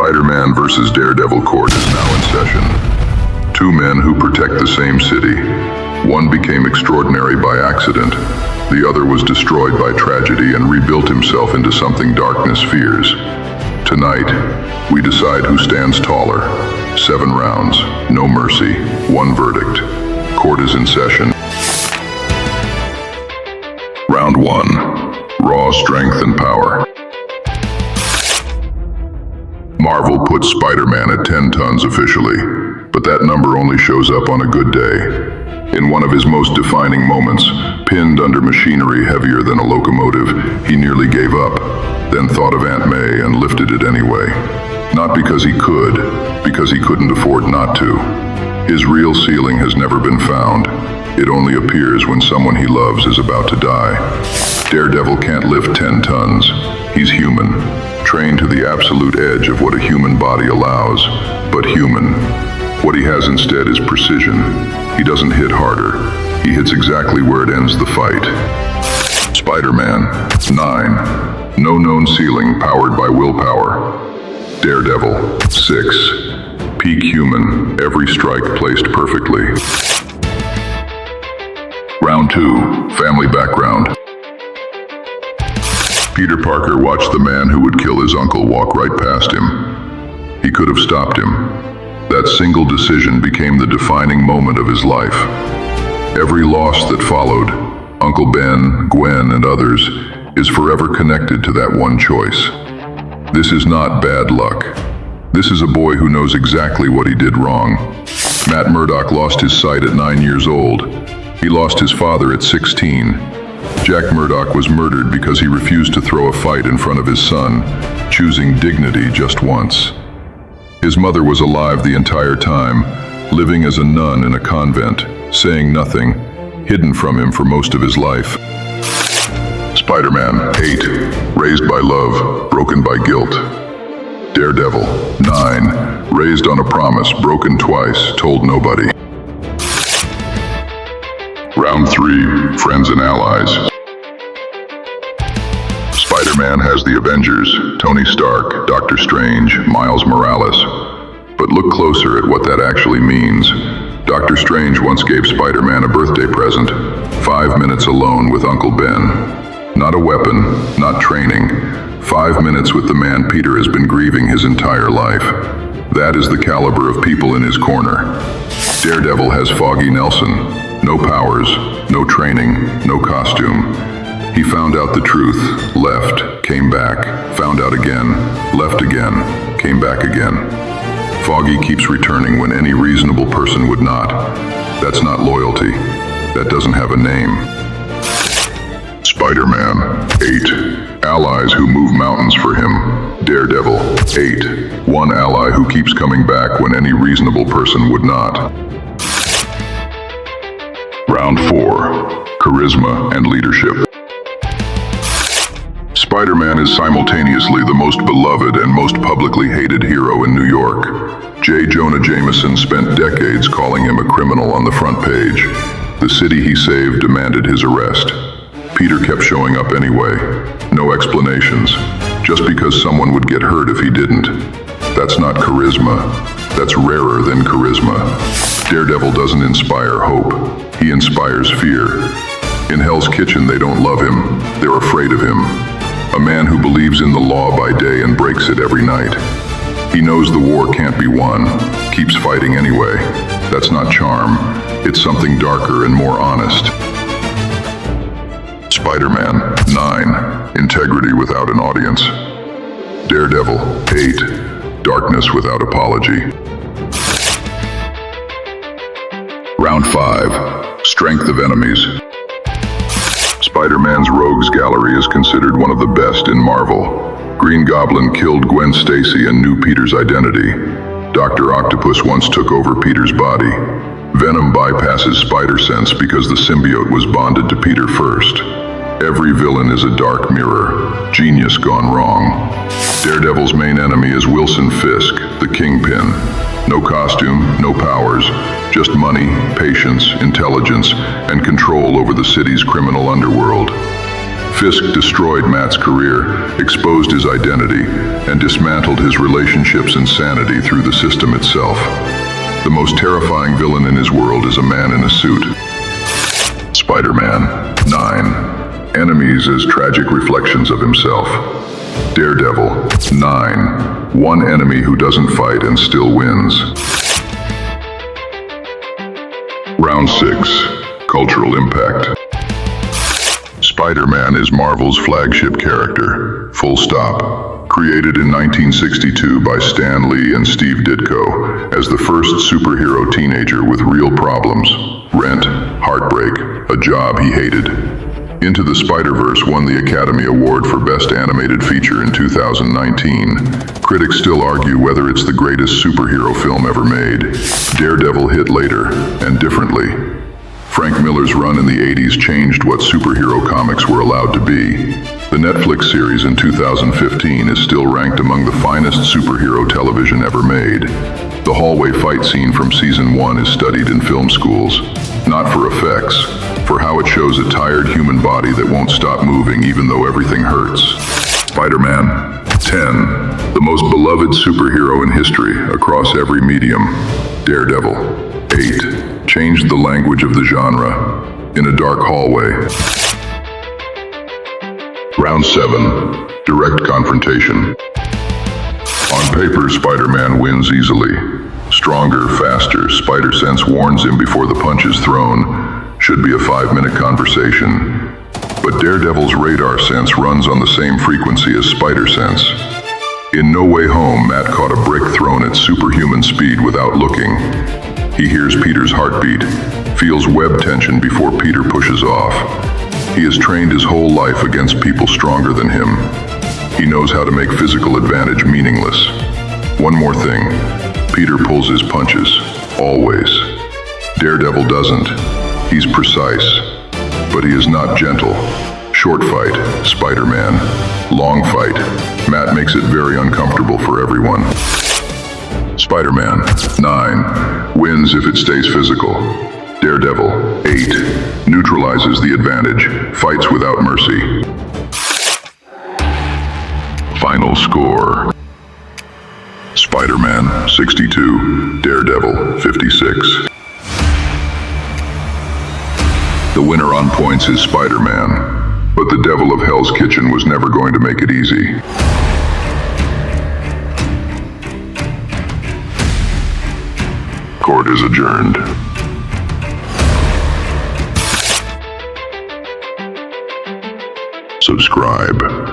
Spider-Man vs. Daredevil court is now in session. Two men who protect the same city. One became extraordinary by accident. The other was destroyed by tragedy and rebuilt himself into something darkness fears. Tonight, we decide who stands taller. 7 rounds, no mercy, 1 verdict. Court is in session. Round 1. Raw strength and power. Marvel puts Spider-Man at 10 tons officially, but that number only shows up on a good day. In one of his most defining moments, pinned under machinery heavier than a locomotive, he nearly gave up, then thought of Aunt May and lifted it anyway. Not because he could, because he couldn't afford not to. His real ceiling has never been found. It only appears when someone he loves is about to die. Daredevil can't lift 10 tons. He's human, trained to the absolute edge of what a human body allows, but human. What he has instead is precision. He doesn't hit harder. He hits exactly where it ends the fight. Spider-Man, 9. No known ceiling, powered by willpower. Daredevil, 6. Peak human, every strike placed perfectly. Round 2, family background. Peter Parker watched the man who would kill his uncle walk right past him. He could have stopped him. That single decision became the defining moment of his life. Every loss that followed, Uncle Ben, Gwen, and others, is forever connected to that one choice. This is not bad luck. This is a boy who knows exactly what he did wrong. Matt Murdock lost his sight at 9 years old. He lost his father at 16. Jack Murdock was murdered because he refused to throw a fight in front of his son, choosing dignity just once. His mother was alive the entire time, living as a nun in a convent, saying nothing, hidden from him for most of his life. Spider-Man, 8. Raised by love, broken by guilt. Daredevil, 9. Raised on a promise, broken twice, told nobody. Round 3, friends and allies. Spider-Man has the Avengers, Tony Stark, Doctor Strange, Miles Morales. But look closer at what that actually means. Doctor Strange once gave Spider-Man a birthday present, 5 minutes alone with Uncle Ben. Not a weapon, not training. 5 minutes with the man Peter has been grieving his entire life. That is the caliber of people in his corner. Daredevil has Foggy Nelson. No powers, no training, no costume. He found out the truth, left, came back, found out again, left again, came back again. Foggy keeps returning when any reasonable person would not. That's not loyalty. That doesn't have a name. Spider-Man, 8. Allies who move mountains for him. Daredevil, 8. One ally who keeps coming back when any reasonable person would not. Round 4, charisma and leadership. Spider-Man is simultaneously the most beloved and most publicly hated hero in New York. J. Jonah Jameson spent decades calling him a criminal on the front page. The city he saved demanded his arrest. Peter kept showing up anyway. No explanations. Just because someone would get hurt if he didn't. That's not charisma. That's rarer than charisma. Daredevil doesn't inspire hope. He inspires fear. In Hell's Kitchen, they don't love him. They're afraid of him. A man who believes in the law by day and breaks it every night. He knows the war can't be won, keeps fighting anyway. That's not charm. It's something darker and more honest. Spider-Man, 9. Integrity without an audience. Daredevil, 8. Darkness without apology. Round 5, strength of enemies. Spider-Man's rogues gallery is considered one of the best in Marvel. Green Goblin killed Gwen Stacy and knew Peter's identity. Dr. Octopus once took over Peter's body. Venom bypasses spider sense because the symbiote was bonded to Peter first. Every villain is a dark mirror, genius gone wrong. Daredevil's main enemy is Wilson Fisk, the Kingpin. No costume, no powers, just money, patience, intelligence, and control over the city's criminal underworld. Fisk destroyed Matt's career, exposed his identity, and dismantled his relationships and sanity through the system itself. The most terrifying villain in his world is a man in a suit. Spider-Man 9. Enemies as tragic reflections of himself. Daredevil 9. One enemy who doesn't fight and still wins. Round 6. Cultural impact. Spider-Man is Marvel's flagship character, full stop. Created in 1962 by Stan Lee and Steve Ditko as the first superhero teenager with real problems, rent, heartbreak, a job he hated. Into the Spider-Verse won the Academy Award for Best Animated Feature in 2019. Critics still argue whether it's the greatest superhero film ever made. Daredevil hit later, and differently. Frank Miller's run in the 80s changed what superhero comics were allowed to be. The Netflix series in 2015 is still ranked among the finest superhero television ever made. The hallway fight scene from season 1 is studied in film schools, not for effects, for how it shows a tired human body that won't stop moving even though everything hurts. Spider-Man 10. The most beloved superhero in history across every medium. Daredevil 8. Changed the language of the genre. In a dark hallway. Round 7. Direct confrontation. On paper, Spider-Man wins easily. Stronger, faster, spider sense warns him before the punch is thrown. Should be a 5-minute conversation. But Daredevil's radar sense runs on the same frequency as spider sense. In No Way Home, Matt caught a brick thrown at superhuman speed without looking. He hears Peter's heartbeat, feels web tension before Peter pushes off. He has trained his whole life against people stronger than him. He knows how to make physical advantage meaningless. One more thing, Peter pulls his punches, always. Daredevil doesn't. He's precise, but he is not gentle. Short fight, Spider-Man. Long fight, Matt makes it very uncomfortable for everyone. Spider-Man 9. Wins if it stays physical. Daredevil 8. Neutralizes the advantage, fights without mercy. Final score. Spider-Man 62, Daredevil 56. The winner on points is Spider-Man, but the devil of Hell's Kitchen was never going to make it easy. Court is adjourned. Subscribe.